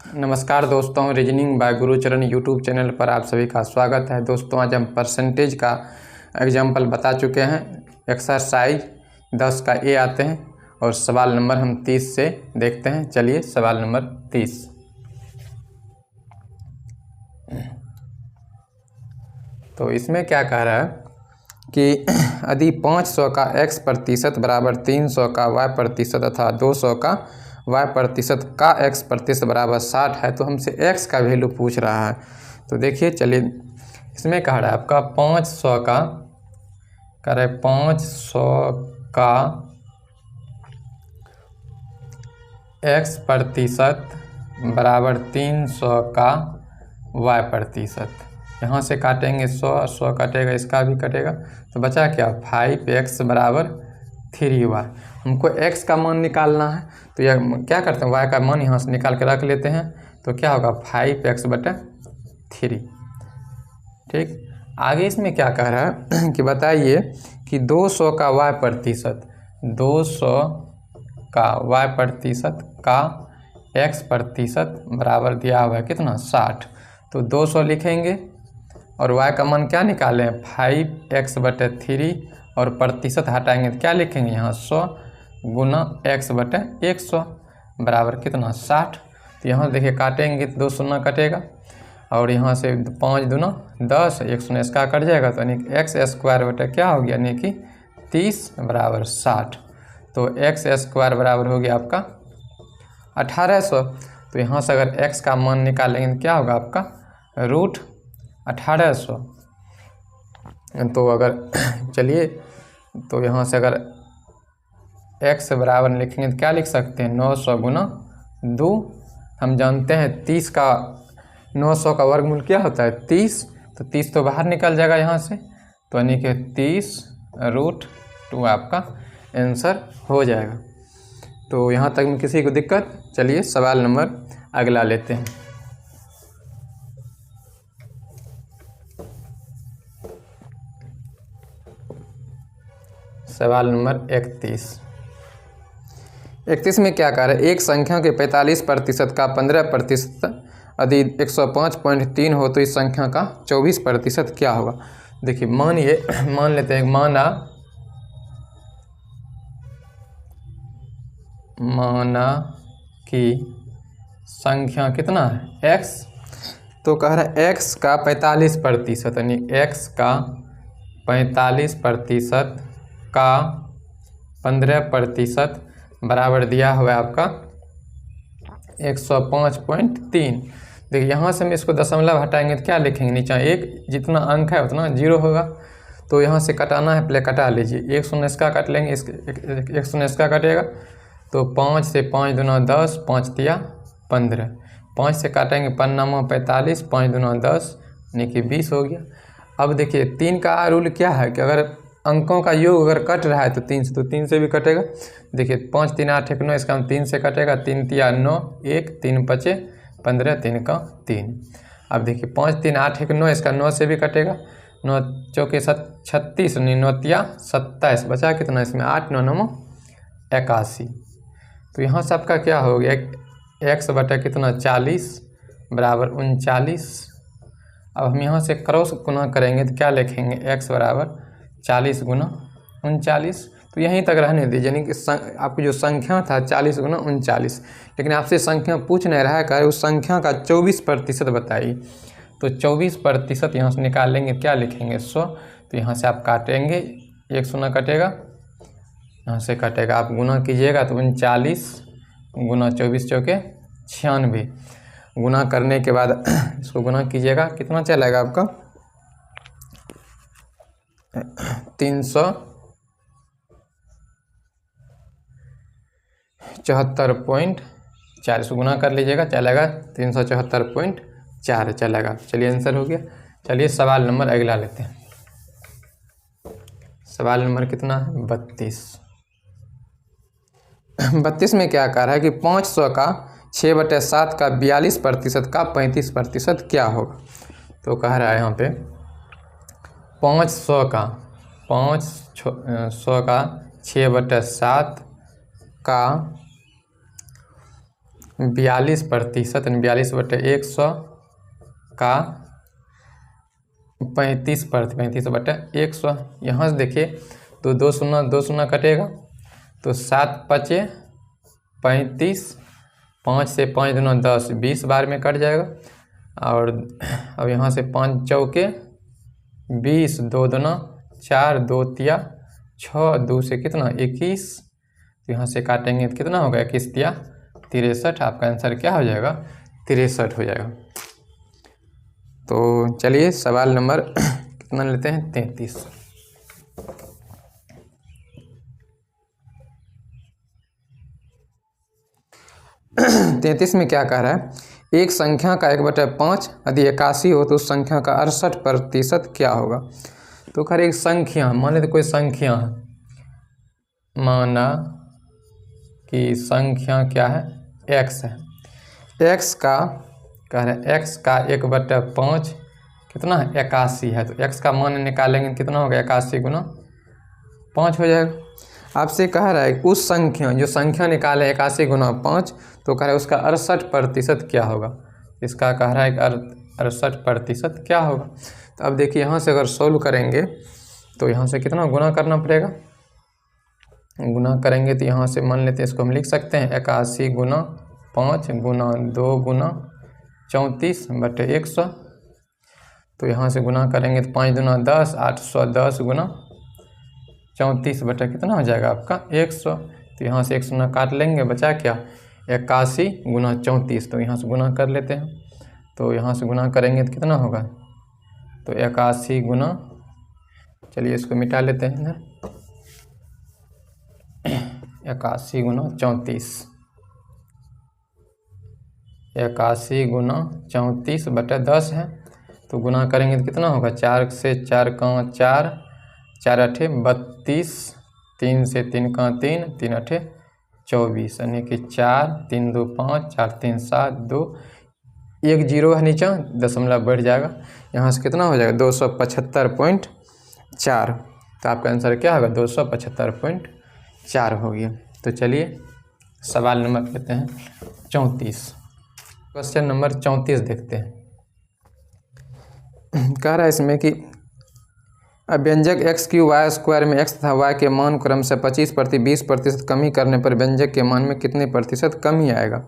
नमस्कार दोस्तों, reasoning by Gurucharan YouTube channel पर आप सभी का स्वागत है। दोस्तों आज हम परसेंटेज का एग्जाम्पल बता चुके हैं। एक्सरसाइज 10 का ए आते हैं और सवाल नंबर हम 30 से देखते हैं। चलिए सवाल नंबर 30। तो इसमें क्या कह रहा है कि यदि 500 का x प्रतिशत बराबर 300 का y प्रतिशत तथा 200 का y प्रतिशत का x प्रतिशत बराबर 60 है तो हमसे x का वैल्यू पूछ रहा है। तो देखिए, चलिए इसमें कह रहा है आपका 500 का कह रहा है 500 का x प्रतिशत बराबर 300 का y प्रतिशत। यहाँ से काटेंगे 100 कटेगा, इसका भी कटेगा, तो बचा क्या 5x बराबर 3y। हमको x का मान निकालना है तो यह क्या करते हैं, y का मान यहाँ से निकाल के रख लेते हैं। तो क्या होगा 5x बटा 3। ठीक, आगे इसमें क्या कह रहा है कि बताइए कि 200 का y प्रतिशत 200 का y प्रतिशत का x प्रतिशत बराबर दिया हुआ है कितना 60। तो 200 लिखेंगे और y का मान क्या निकालें 5x बटे 3 और प्रतिशत हटाएंगे तो क्या लिखेंगे यहाँ 100 गुना x बटे 100 बराबर कितना 60। तो यहाँ देखिए काटेंगे तो 2 शून्य कटेगा और यहाँ से 5 दूना 10, 1 शून्य इसका कट जाएगा तो यानी एक्स स्क्वायर बटे क्या हो गया यानी कि 30 बराबर 60। तो एक्स स्क्वायर बराबर हो गया आपका 1800। तो यहाँ से अगर x का मान निकालेंगे तो क्या होगा आपका रूट 1800। तो अगर चलिए तो यहाँ से अगर x बराबर लिखेंगे तो क्या लिख सकते हैं 900 गुना 2। हम जानते हैं 30 का 900 का वर्गमूल क्या होता है 30। तो 30 तो बाहर निकल जाएगा यहाँ से, तो यानी कि 30√2 आपका आंसर हो जाएगा। तो यहाँ तक में किसी को दिक्कत? चलिए सवाल नंबर अगला लेते हैं। सवाल नंबर 31 में क्या कह रहा है, एक संख्या के 45% का 15% यदि 105.3 हो तो इस संख्या का 24% क्या होगा। देखिए मान लेते हैं माना कि संख्या कितना है x। तो कह रहा है x का 45% यानी x का 45% का 15% बराबर दिया हुआ है आपका 105.3। देखिए यहाँ से हम इसको दशमलव हटाएंगे तो क्या लिखेंगे नीचे एक, जितना अंक है उतना 0 होगा। तो यहाँ से कटाना है, पहले कटा लीजिए, 1 शून्य इसका काट लेंगे, एक शून्य इसका कटेगा। तो 5 से 5 दूना 10, 5 तिया 15, 5 से काटेंगे 5 नामा 45, 5 दूना 10 यानी कि 20 हो गया। अब देखिए 3 का रूल क्या है कि अगर अंकों का योग अगर कट रहा है तो 3 से, तो 3 से भी कटेगा। देखिए 5 3 8 1 9, इसका हम 3 से कटेगा, 3 तिया 9, 1 3 5 15, 3 का 3। अब देखिए 5 3 8 1 9, इसका 9 से भी कटेगा, 9 चौके 36, 9 तिया 27, बचा कितना इसमें 8 9 9 81। तो यहाँ से आपका क्या हो गया x बटा कितना 40 बराबर 39। अब हम यहाँ से क्रॉस गुना करेंगे तो क्या लिखेंगे x बराबर 40 गुना 39। तो यहीं तक रहने दीजिए, यानी कि आपकी जो संख्या था 40 गुना 39, लेकिन आपसे संख्या पूछ नहीं रहा है, कह उस संख्या का 24% बताइए। तो 24% यहाँ से निकालेंगे क्या लिखेंगे 100। तो यहाँ से आप काटेंगे, 1 शून्य कटेगा, यहाँ से कटेगा, आप गुना कीजिएगा तो 39 गुना 24 चौके 96। गुना करने के बाद इसको गुना कीजिएगा, कितना चलेगा आपका 374.4 से गुना कर लीजिएगा, चलेगा 374.4 चलेगा। चलिए आंसर हो गया। चलिए सवाल नंबर अगला लेते हैं। सवाल नंबर कितना है 32 में क्या कह रहा है कि 500 का 6/7 का 42% का 35% क्या होगा। तो कह रहा है यहाँ पे 500 का 6/7 का 42%, 42/100 का 35/100। यहाँ से देखिए तो 2 शून्य कटेगा, तो 7 पचे 35, 5 से 5 दूना 10, 20 बार में कट जाएगा। और अब यहाँ से 5 चौके 20, 2 दूना 4, 2 तिया 6, 2 से कितना 21, तो यहाँ से काटेंगे तो कितना होगा 21 तिया 63। आपका आंसर क्या हो जाएगा 63 हो जाएगा। तो चलिए सवाल नंबर कितना लेते हैं 33। 33 में क्या कह रहा है, एक संख्या का 1/5 यदि 81 हो तो उस संख्या का 68% क्या होगा। तो खैर एक संख्या मान लेते, कोई संख्या है, माना कि संख्या क्या है x है, x का कह रहे हैं x का 1/5 कितना है 81 है, तो x का मान निकालेंगे कितना होगा 81 गुना 5 हो जाएगा। आपसे कह रहा है उस संख्या, जो संख्या निकाले 81 गुना 5, तो कह रहा है उसका 68% क्या होगा। इसका कह रहा है कि 68% क्या होगा। तो अब देखिए यहाँ से अगर सोल्व करेंगे तो यहाँ से कितना गुना करना पड़ेगा, गुना करेंगे तो यहाँ से मान लेते हैं इसको हम लिख सकते हैं 81 गुना 5 गुना 2 गुना 34/100। तो यहाँ से गुना करेंगे तो 5 दूना 10, 810 गुना 34 बटा कितना हो जाएगा आपका 100। तो यहाँ से 100 काट लेंगे, बचा क्या 81 गुना 34। तो यहाँ से गुना कर लेते हैं, तो यहाँ से गुना करेंगे तो कितना होगा, तो 81 गुना, चलिए इसको मिटा लेते हैं इधर, 81 गुना 34, 81 गुना 34/10 है। तो गुना करेंगे तो कितना होगा, 4 से 4 का 4, 4 8 32, 3 से 3 का 3, 3 8 24, यानी कि 4 3 2 5, 4 3 7 2, 1 0 है नीचे, दशमलव बढ़ जाएगा, यहाँ से कितना हो जाएगा 275.4। तो आपका आंसर क्या होगा 275.4 हो गया। तो चलिए सवाल नंबर लेते हैं 34। क्वेश्चन नंबर 34 देखते हैं। कह रहा है इसमें कि व्यंजक x³ y² में x तथा y के मान क्रम से 25% कमी करने पर व्यंजक के मान में कितने प्रतिशत कमी आएगा।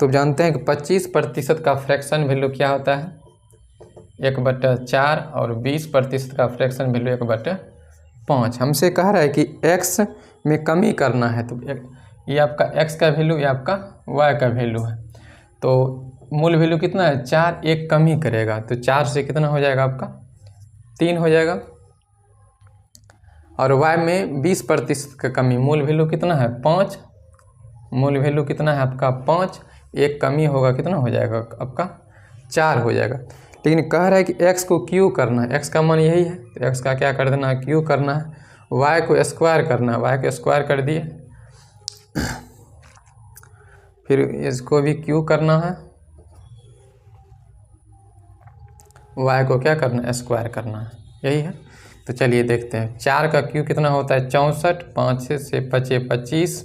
तो जानते हैं कि 25% का फ्रैक्शन वैल्यू क्या होता है 1/4 और 20% का फ्रैक्शन वैल्यू 1/5। हमसे कह रहा है कि x में कमी करना है, तो ये आपका x का वैल्यू, ये आपका y का वैल्यू है। तो मूल वैल्यू कितना है 4, एक कमी करेगा, तो 4 से कितना हो जाएगा आपका 3 हो जाएगा। और y में 20% का कमी, मूल वैल्यू कितना है 5, मूल वैल्यू कितना है आपका 5, एक कमी होगा कितना हो जाएगा आपका 4 हो जाएगा। लेकिन कह रहा है कि x को q करना है, x का मान यही है, तो x का क्या कर देना है q करना है, y को स्क्वायर करना है, y को स्क्वायर कर दिए, फिर इसको भी q करना है, y को क्या करना है स्क्वायर करना है, यही है। तो चलिए देखते हैं 4 का q कितना होता है 64, 5 से 25,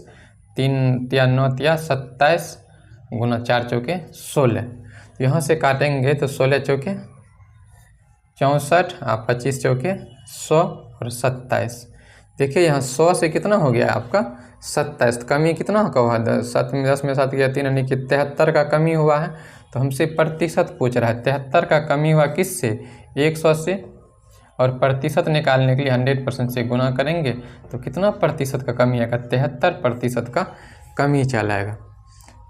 3 तिया 9 तिया 27 गुना 4 चौके 16। तो यहाँ से काटेंगे तो 16 चौके 64, आप 25 चौके 100 और 27। देखिए यहाँ 100 से कितना हो गया आपका 27, तो कमी कितना का हुआ 7 में 10 में 7 गया 3, यानी कि 73 का कमी हुआ है। तो हमसे प्रतिशत पूछ रहा है, 73 का कमी हुआ किससे 100 से, और प्रतिशत निकालने के लिए 100% से गुना करेंगे तो कितना प्रतिशत का कमी आएगा 73% का कमी चला आएगा।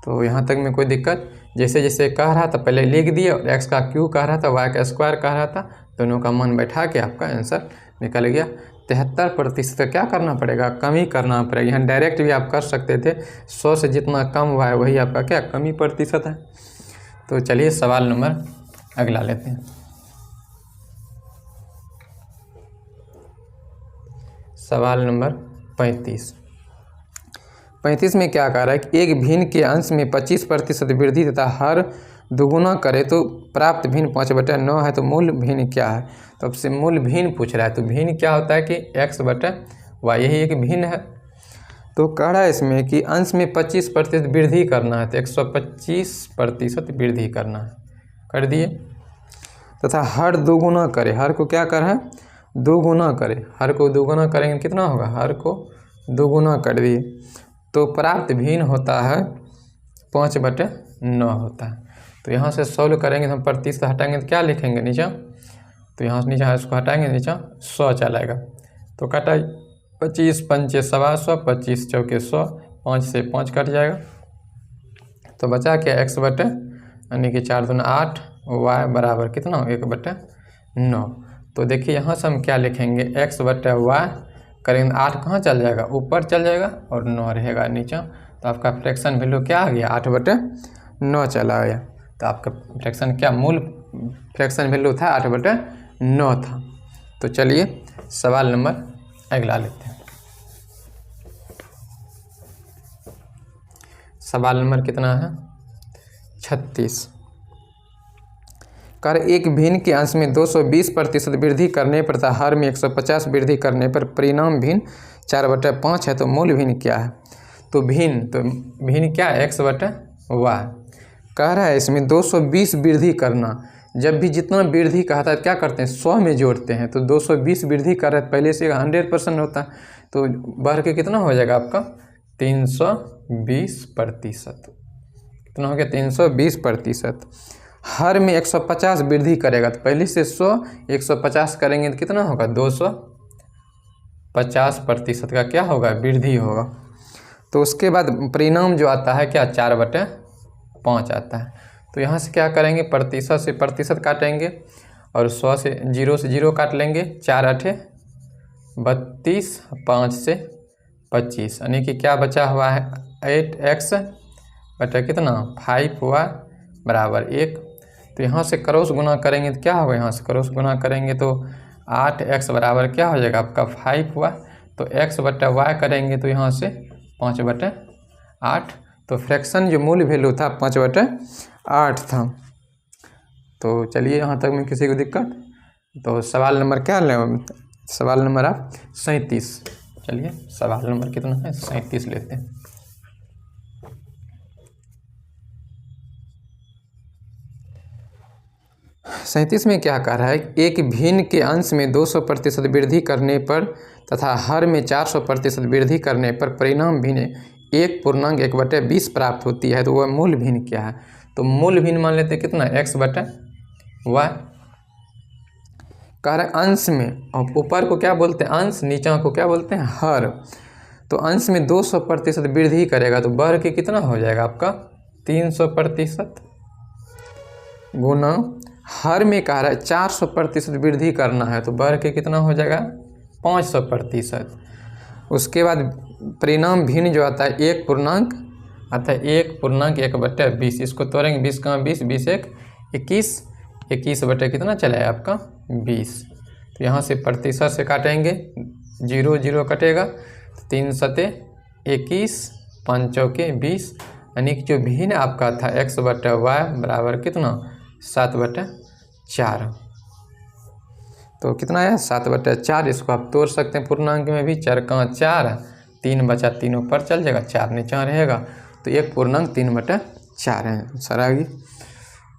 तो यहाँ तक में कोई दिक्कत, जैसे जैसे कह रहा था पहले लिख दिए, और x का q कह रहा था, y का स्क्वायर कह रहा था, दोनों का मान बैठा के आपका आंसर निकल गया। 73% क्या करना पड़ेगा कमी करना पड़ेगा। यहाँ डायरेक्ट भी आप कर सकते थे, 100 से जितना कम हुआ है वही आपका क्या कमी प्रतिशत है। तो चलिए सवाल नंबर अगला लेते हैं। सवाल नंबर 35 में क्या कह रहा है कि एक भिन्न के अंश में 25% वृद्धि तथा हर दुगुना करे तो प्राप्त भिन्न 5/9 है, तो मूल भिन्न क्या है। तो अब से मूल भिन्न पूछ रहा है, तो भिन्न क्या होता है कि x/y, यही एक भिन्न है। तो कह रहा है इसमें कि अंश में 25% वृद्धि करना है, तो 125% वृद्धि करना है, कर दिए। तथा हर दोगुना करे, हर को क्या कर है दोगुना करे, हर को दोगुना करेंगे कितना होगा, हर को दोगुना कर दिए तो प्राप्त भिन्न होता है 5/9 होता है। तो यहाँ से सॉल्व करेंगे तो हम प्रतिशत हटाएंगे तो क्या लिखेंगे नीचे, तो यहाँ से नीचे इसको हटाएंगे नीचे 100 चलाएगा, तो कटा 25 पंचे 125, 25 चौके 100, 5 से 5 कट जाएगा, तो बचा क्या x/, यानी कि 4 दूना 8, y बराबर कितना 1/9। तो देखिए यहाँ से हम क्या लिखेंगे, x/y करेंगे 8 कहाँ चल जाएगा, ऊपर चल जाएगा और 9 रहेगा नीचे, तो आपका फ्रैक्शन वैल्यू क्या आ गया 8/9 चला गया। तो आपका फ्रैक्शन क्या मूल फ्रैक्शन वैल्यू था 8/9 था। तो चलिए सवाल नंबर अगला लेते हैं। सवाल नंबर कितना है 36। कर एक भिन्न के अंश में 220% वृद्धि करने पर तथा हर में 150 वृद्धि करने पर परिणाम भिन्न 4/5 है, तो मूल भिन्न क्या है। तो भिन्न क्या है x/y। कह रहा है इसमें 220 वृद्धि करना, जब भी जितना वृद्धि कहता है क्या करते हैं 100 में जोड़ते हैं, तो 220 वृद्धि कर रहा है पहले से 100% होता है, तो बढ़ के कितना हो जाएगा आपका 320%। कितना हो गया 320%। हर में 150 वृद्धि करेगा, तो पहले से 100 150 करेंगे तो कितना होगा 250% का क्या होगा वृद्धि होगा। तो उसके बाद परिणाम जो आता है क्या 4/5 आता है। तो यहाँ से क्या करेंगे प्रतिशत से प्रतिशत काटेंगे और 100 से 0 काट लेंगे, 4×8 32, 5 से 25, यानी कि क्या बचा हुआ है 8x कितना 5y बराबर 1। तो यहाँ से क्रॉस गुना करेंगे तो क्या होगा, यहाँ से क्रॉस गुना करेंगे तो 8x बराबर क्या हो जाएगा आपका 5y, तो x/y करेंगे तो यहाँ से 5/8। तो फ्रैक्शन जो मूल वैल्यू था 5/8 था। तो चलिए यहाँ तक में किसी को दिक्कत, तो सवाल नंबर क्या लें, सवाल नंबर आप 37। चलिए सवाल नंबर कितना है 37 लेते हैं। सैंतीस में क्या कह रहा है, एक भिन्न के अंश में 200% वृद्धि करने पर तथा हर में 400% वृद्धि करने पर परिणाम भिन्न 1.1/20 प्राप्त होती है, तो वह मूल भिन्न क्या है। तो मूल भिन्न मान लेते कितना x/y। कह रहा है अंश में, और ऊपर को क्या बोलते हैं अंश, नीचा को क्या बोलते हैं हर। तो अंश में 200% वृद्धि करेगा तो बढ़ के कितना हो जाएगा आपका 300% गुना हर में कह रहा है 400% वृद्धि करना है, तो बढ़ के कितना हो जाएगा 500%। उसके बाद परिणाम भिन्न जो आता है 1 आता है 1.1/20, इसको तोड़ेंगे 20 कहाँ 20, 20 1 21, 21 कितना चला है आपका 20। तो यहाँ से प्रतिशत से काटेंगे 0 कटेगा, 3 सते 21, 5 चौके 20, यानी कि जो भिन्न आपका था x/y बराबर कितना 7/4। तो कितना है 7/4। इसको आप तोड़ सकते हैं पूर्णांक में भी, 4 का 4, 3 बचा, 3 ऊपर चल जाएगा, 4 नीचे रहेगा, तो 1.3/4 है सर आगे।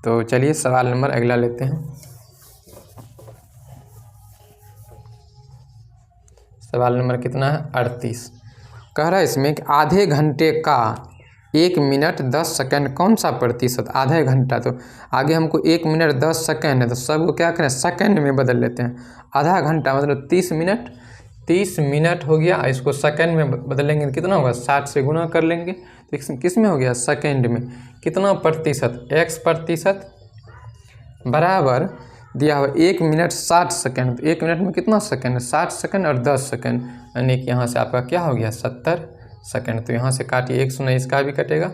तो चलिए सवाल नंबर अगला लेते हैं। सवाल नंबर कितना है 38। कह रहा है इसमें कि आधे घंटे का 1 मिनट 10 सेकंड कौन सा प्रतिशत, आधे घंटा, तो आगे हमको 1 मिनट 10 सेकंड है, तो सबको क्या करें सेकंड में बदल लेते हैं। आधा घंटा मतलब 30 मिनट, 30 मिनट हो गया, इसको सेकंड में बदलेंगे तो कितना होगा 60 से गुना कर लेंगे, तो किस में हो गया सेकंड में। कितना प्रतिशत x% बराबर दिया हुआ 1 मिनट 60 सेकंड, तो 1 मिनट में कितना सेकंड 60 सेकंड और 10 सेकंड, यानी कि यहाँ से आपका क्या हो गया 70 सेकंड। तो यहाँ से काटिए 1 सुना, इसका भी कटेगा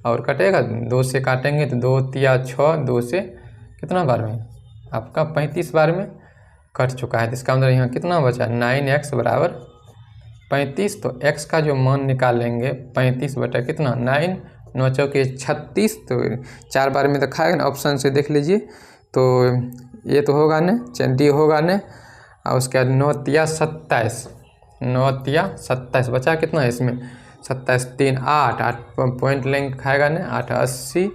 और कटेगा 2 से काटेंगे तो 2 तिया 6, 2 से कितना बार में आपका 35 बार में कट चुका है। तो इसका मतलब यहाँ कितना बचा 9x बराबर 35। तो x का जो मान निकालेंगे 35 बटा कितना 9, 9 चौके 36, तो 4 बार में दिखाएगा ना, ऑप्शन से देख लीजिए। तो ये तो होगा न, डी होगा न, और उसके बाद 9 तिया 27, 9 तिया 27 बचा कितना है इसमें 27 3 8 8 पॉइंट लेंगे खाएगा नहीं, 8 80,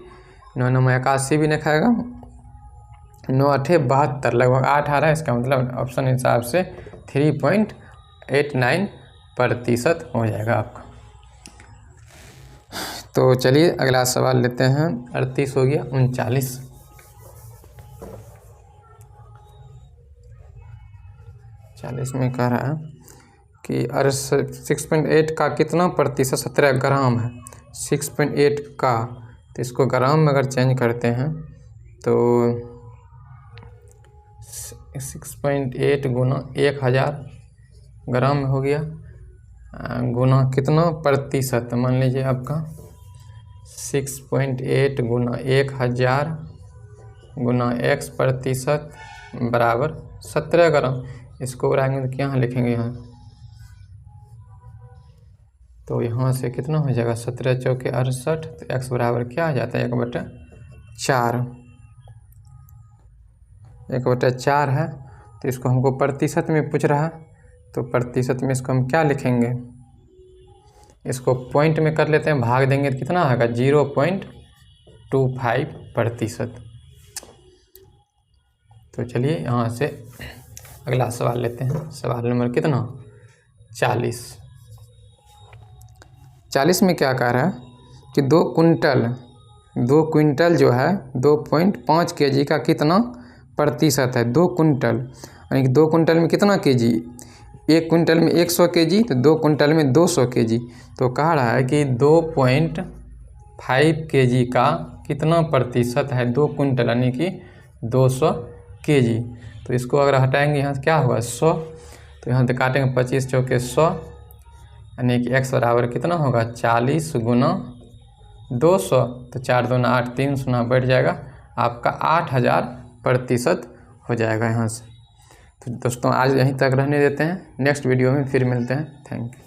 9 9 81 भी नहीं खाएगा, 9 8 72 लगभग 8 आ रहा है। इसका मतलब ऑप्शन हिसाब से 3.89% हो जाएगा आपका। तो चलिए अगला सवाल लेते हैं। 38 हो गया, 39। 40 में कह रहा है कि 6.8 का कितना प्रतिशत 17 ग्राम है। 6.8 का, तो इसको ग्राम में अगर चेंज करते हैं तो 6.8 गुना 1000 ग्राम में हो गया, गुना कितना प्रतिशत, मान लीजिए आपका 6.8 गुना 1000 गुना x% बराबर 17 ग्राम। इसको उड़ाएंगे तो यहाँ लिखेंगे यहाँ, तो यहाँ से कितना हो जाएगा 17 चौके 68, तो x बराबर क्या आ जाता है 1/4। 1/4 है, तो इसको हमको प्रतिशत में पूछ रहा है, तो प्रतिशत में इसको हम क्या लिखेंगे, इसको पॉइंट में कर लेते हैं, भाग देंगे तो कितना आएगा 0.25%। तो चलिए यहाँ से अगला सवाल लेते हैं। सवाल नंबर कितना 40। 40 में क्या कह रहा है कि 2 क्विंटल जो है 2.5 kg का कितना प्रतिशत है। 2 क्विंटल यानी कि 2 क्विंटल में कितना केजी, 1 क्विंटल में 100 kg, तो 2 क्विंटल में 200 kg। तो कह रहा है कि 2.5 kg का कितना प्रतिशत है 2 क्विंटल यानी कि 200 kg। तो इसको अगर हटाएंगे यहाँ से क्या होगा 100, तो यहाँ से काटेंगे 25 चौके 100 यानी कि x बराबर कितना होगा 40 गुना 200, तो 4 दूना 8, 3 गुना बढ़ जाएगा आपका 8000% हो जाएगा यहाँ से। तो दोस्तों आज यहीं तक रहने देते हैं, नेक्स्ट वीडियो में फिर मिलते हैं। Thank you.